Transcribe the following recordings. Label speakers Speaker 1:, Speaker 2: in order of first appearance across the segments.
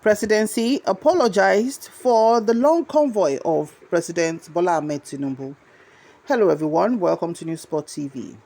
Speaker 1: Presidency apologized for the long convoy of President Bola Ahmed Tinubu. Hello everyone, welcome to newsspottv.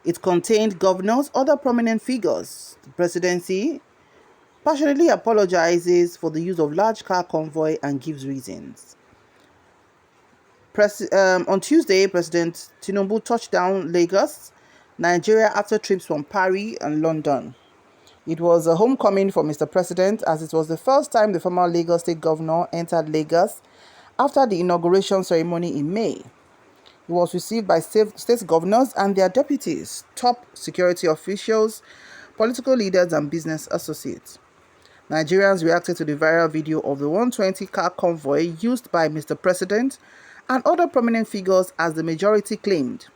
Speaker 1: It contained governors, other prominent figures. The presidency passionately apologizes for the use of large car convoy and gives reasons. On Tuesday, President Tinubu touched down Lagos, Nigeria after trips from Paris and London. It was a homecoming for Mr. President, as it was the first time the former Lagos State Governor entered Lagos after the inauguration ceremony in May. He was received by state governors and their deputies, top security officials, political leaders, and business associates. Nigerians reacted to the viral video of the 120-car convoy used by Mr. President and other prominent figures, as the majority claimed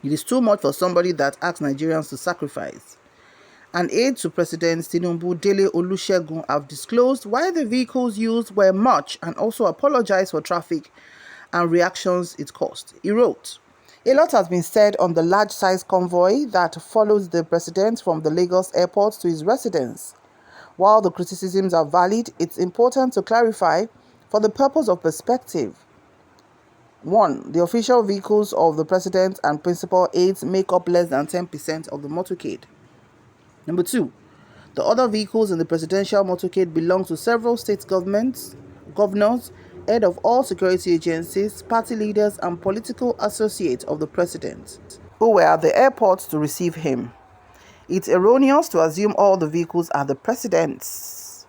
Speaker 1: it is too much for somebody that asks Nigerians to sacrifice. An aide to President Tinubu, Dele Olusegun, have disclosed why the vehicles used were much and also apologized for traffic and reactions it caused. He wrote, "A lot has been said on the large-sized convoy that follows the president from the Lagos airport to his residence. While the criticisms are valid, it's important to clarify for the purpose of perspective. 1. The official vehicles of the president and principal aides make up less than 10% of the motorcade. Number 2, the other vehicles in the presidential motorcade belong to several state governments, governors, head of all security agencies, party leaders, and political associates of the president who were at the airport to receive him. It's erroneous to assume all the vehicles are the president's.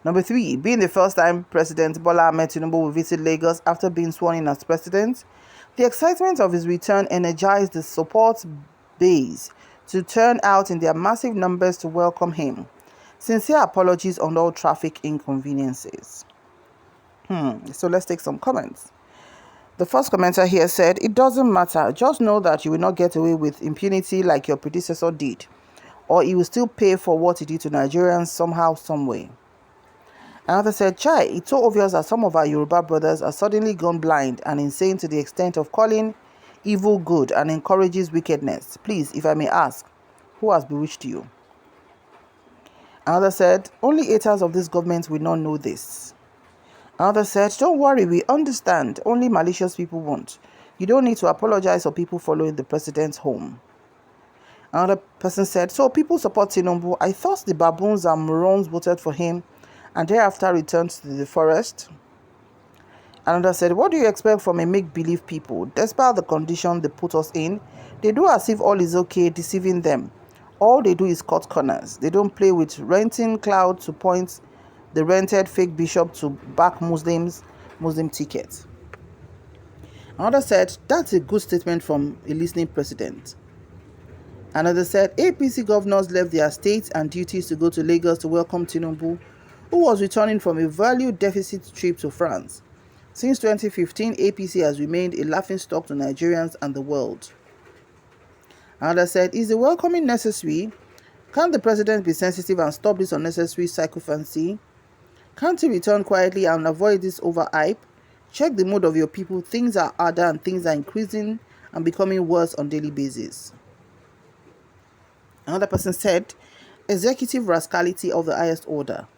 Speaker 1: Number 3, being the first time President Bola Ahmed Tinubu will visit Lagos after being sworn in as president, the excitement of his return energized the support base to turn out in their massive numbers to welcome him. Sincere apologies on all traffic inconveniences." So let's take some comments. The first commenter here said, "It doesn't matter. Just know that you will not get away with impunity like your predecessor did, or he will still pay for what he did to Nigerians somehow, some way." Another said, "Chai, it's so obvious that some of our Yoruba brothers are suddenly gone blind and insane to the extent of calling evil good and encourages wickedness. Please, if I may ask, who has bewitched you?" Another said, "Only haters of this government will not know this." Another said, "Don't worry, we understand. Only malicious people won't. You don't need to apologize for people following the president's home." Another person said, "So people support Tinubu. I thought the baboons and morons voted for him and thereafter returned to the forest." Another said, "What do you expect from a make-believe people? Despite the condition they put us in, they do as if all is okay, deceiving them. All they do is cut corners. They don't play with renting cloud to point the rented fake bishop to back Muslim tickets." Another said, "That's a good statement from a listening president." Another said, "APC governors left their states and duties to go to Lagos to welcome Tinubu, who was returning from a value deficit trip to France. Since 2015, APC has remained a laughingstock to Nigerians and the world." Another said, "Is the welcoming necessary? Can't the president be sensitive and stop this unnecessary sycophancy? Can't he return quietly and avoid this overhype? Check the mood of your people. Things are harder and things are increasing and becoming worse on a daily basis." Another person said, "Executive rascality of the highest order."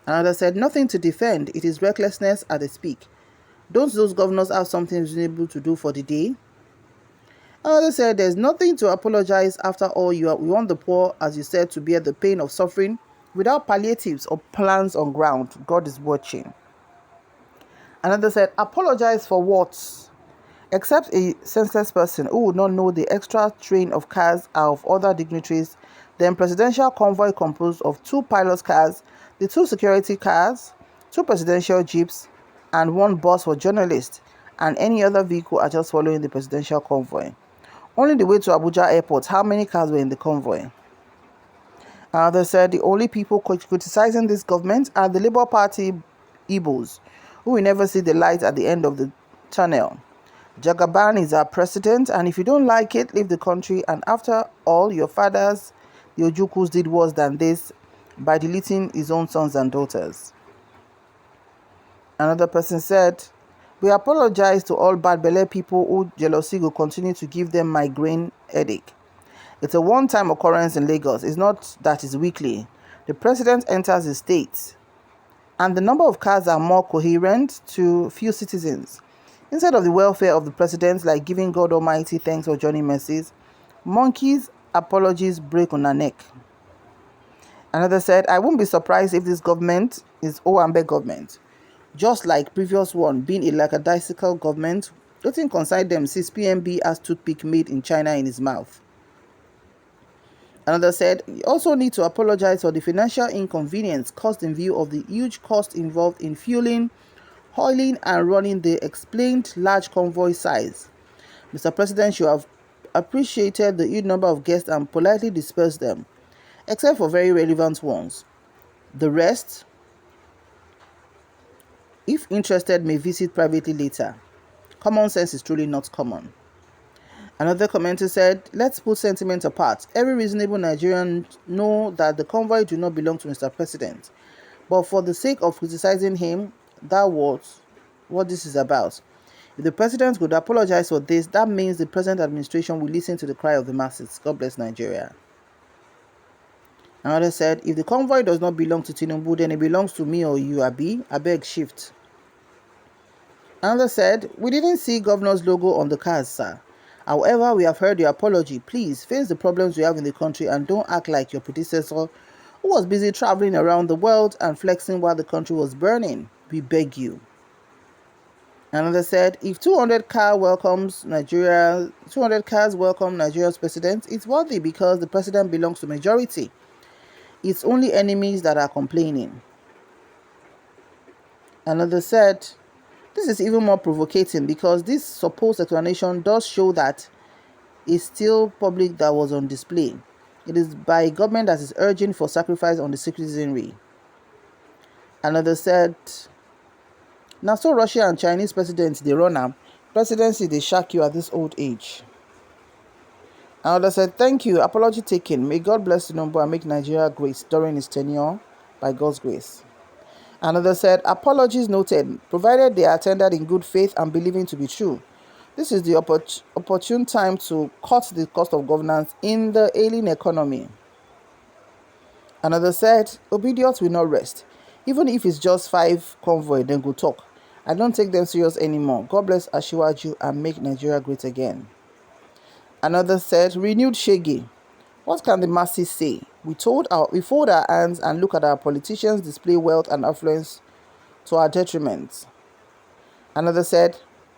Speaker 1: Another said, "Nothing to defend. It is recklessness at its peak. Don't those governors have something reasonable to do for the day?" Another said, "There's nothing to apologize. After all, we want the poor, as you said, to bear the pain of suffering without palliatives or plans on ground. God is watching." Another said, "Apologize for what? Except a senseless person who would not know the extra train of cars are of other dignitaries, then presidential convoy composed of 2 pilot cars, the 2 security cars, 2 presidential jeeps, and 1 bus for journalists, and any other vehicle are just following the presidential convoy. Only the way to Abuja airport, how many cars were in the convoy?" Another said, "The only people criticizing this government are the Labour Party Igbos, who will never see the light at the end of the tunnel. Jagaban is our president, and if you don't like it, leave the country. And after all, your fathers, the Ojukus, did worse than this by deleting his own sons and daughters." Another person said, "We apologize to all bad belle people who jealousy will continue to give them migraine headache. It's a one-time occurrence in Lagos. It's not that it's weekly. The president enters the state, and the number of cars are more coherent to few citizens. Instead of the welfare of the president, like giving God Almighty thanks for Johnny Mercies, monkeys apologies break on her neck. Another said, I won't be surprised if this government is Owambe government. Just like previous one being a lackadaisical government, nothing concerned them since PMB has toothpick made in China in his mouth. Another said, you also need to apologize for the financial inconvenience caused in view of the huge cost involved in fueling, oiling and running the explained large convoy size. Mr. President should have appreciated the huge number of guests and politely dispersed them, except for very relevant ones. The rest, if interested, may visit privately later. Common sense is truly not common. Another commenter said, let's put sentiment apart. Every reasonable Nigerian know that the convoy do not belong to Mr. President. But for the sake of criticizing him, that was what this is about. If the president could apologize for this, that means the present administration will listen to the cry of the masses. God bless Nigeria. Another said, if the convoy does not belong to Tinubu, then it belongs to me or you, Abi. I beg shift. Another said, we didn't see governor's logo on the cars, sir. However, we have heard your apology. Please face the problems we have in the country and don't act like your predecessor who was busy traveling around the world and flexing while the country was burning. We beg you. Another said, if 200 cars welcome Nigeria's president, it's worthy because the president belongs to majority. It's only enemies that are complaining. Another said, this is even more provocating because this supposed explanation does show that it's still public that was on display. It is by a government that is urging for sacrifice on the citizenry. Another said, now so Russia and Chinese presidents, they run up. Presidency, they shock you at this old age. Another said, thank you, apology taken. May God bless Tinubu and make Nigeria great during his tenure by God's grace. Another said, apologies noted, provided they are tendered in good faith and believing to be true. This is the opportune time to cut the cost of governance in the ailing economy. Another said, obedience will not rest. Even if it's just 5 convoy, then go talk. I don't take them serious anymore. God bless Ashiwaju and make Nigeria great again. Another said, renewed shege. What can the masses say? We fold our hands and look at our politicians display wealth and affluence to our detriment. Another said,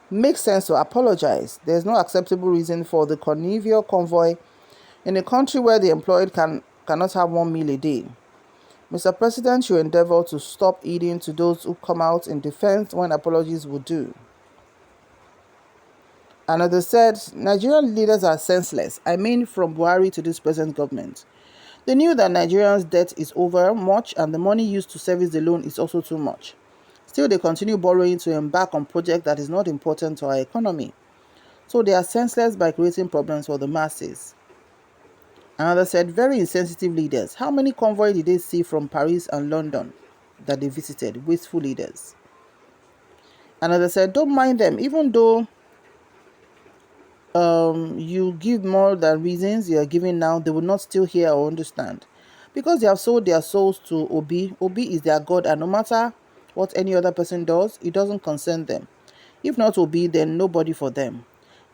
Speaker 1: makes sense to apologize. There is no acceptable reason for the convivial convoy in a country where the employed cannot have 1 meal a day. Mr. President should endeavor to stop eating to those who come out in defense when apologies would do. Another said, Nigerian leaders are senseless. I mean, from Buhari to this present government. They knew that Nigerians' debt is over much and the money used to service the loan is also too much. Still, they continue borrowing to embark on projects that is not important to our economy. So they are senseless by creating problems for the masses. Another said, very insensitive leaders. How many convoys did they see from Paris and London that they visited? Wasteful leaders. Another said, don't mind them, even though you give more than reasons you are giving now, they will not still hear or understand. Because they have sold their souls to Obi. Obi is their God, and no matter what any other person does, it doesn't concern them. If not Obi, then nobody for them.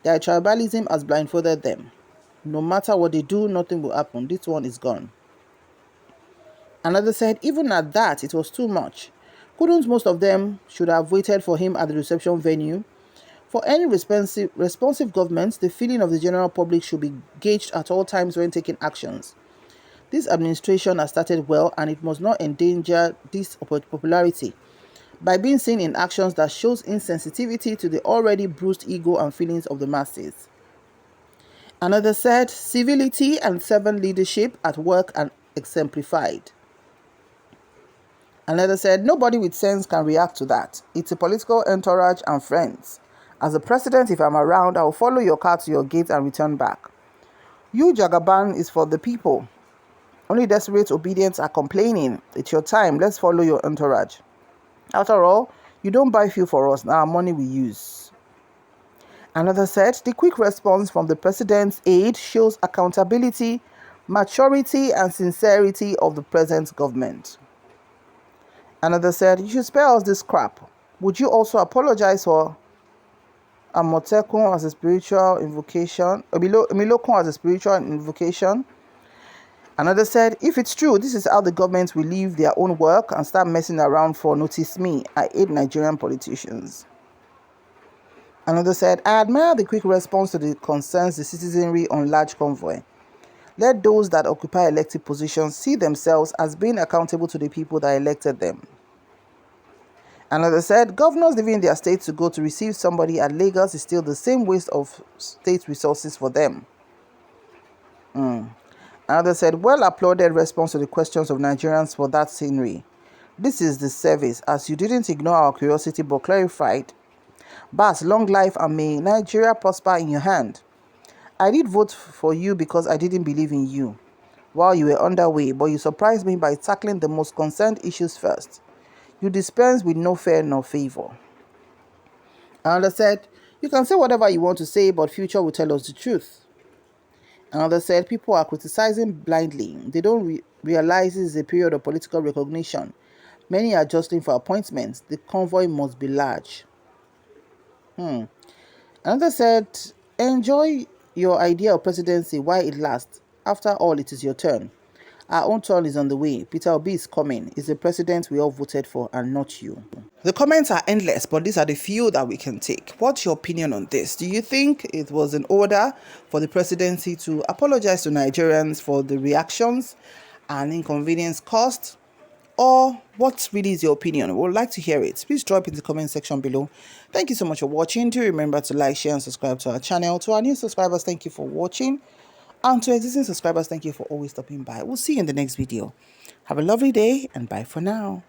Speaker 1: Their tribalism has blindfolded them. No matter what they do, nothing will happen. This one is gone. Another said, even at that, it was too much. Couldn't most of them should have waited for him at the reception venue? For any responsive government, the feeling of the general public should be gauged at all times when taking actions. This administration has started well and it must not endanger this popularity by being seen in actions that shows insensitivity to the already bruised ego and feelings of the masses. Another said, civility and servant leadership at work are exemplified. Another said, nobody with sense can react to that. It's a political entourage and friends. As a president, if I'm around, I will follow your car to your gate and return back. You, Jagaban, is for the people. Only desperate obedience are complaining. It's your time. Let's follow your entourage. After all, you don't buy fuel for us. Now our money we use. Another said, the quick response from the president's aide shows accountability maturity and sincerity of the present government. Another said, you should spare us this crap. Would you also apologize for Amotekun as a spiritual invocation? Milokun as a spiritual invocation? Another said, if it's true, this is how the government will leave their own work and start messing around for notice me. I hate Nigerian politicians. Another said, I admire the quick response to the concerns the citizenry on large convoy. Let those that occupy elected positions see themselves as being accountable to the people that elected them. Another said, governors leaving their state to go to receive somebody at Lagos is still the same waste of state resources for them. Another said, well applauded response to the questions of Nigerians for that scenery. This is the service, as you didn't ignore our curiosity but clarified. Bas, long life and may Nigeria prosper in your hand. I did vote for you because I didn't believe in you while you were underway, but you surprised me by tackling the most concerned issues first. You dispense with no fear nor favor. Another said, you can say whatever you want to say, but future will tell us the truth. Another said, people are criticizing blindly. They don't realize this is a period of political recognition. Many are jostling for appointments. The convoy must be large. Another said, enjoy your idea of presidency while it lasts. After all, it is your turn. Our own turn is on the way. Peter Obi is coming. He's the president we all voted for and not you. The comments are endless, but these are the few that we can take. What's your opinion on this? Do you think it was an order for the presidency to apologize to Nigerians for the reactions and inconvenience caused? Or what really is your opinion? We would like to hear it. Please drop in the comment section below. Thank you so much for watching. Do remember to like, share, and subscribe to our channel. To our new subscribers, thank you for watching. And to existing subscribers, thank you for always stopping by. We'll see you in the next video. Have a lovely day and bye for now.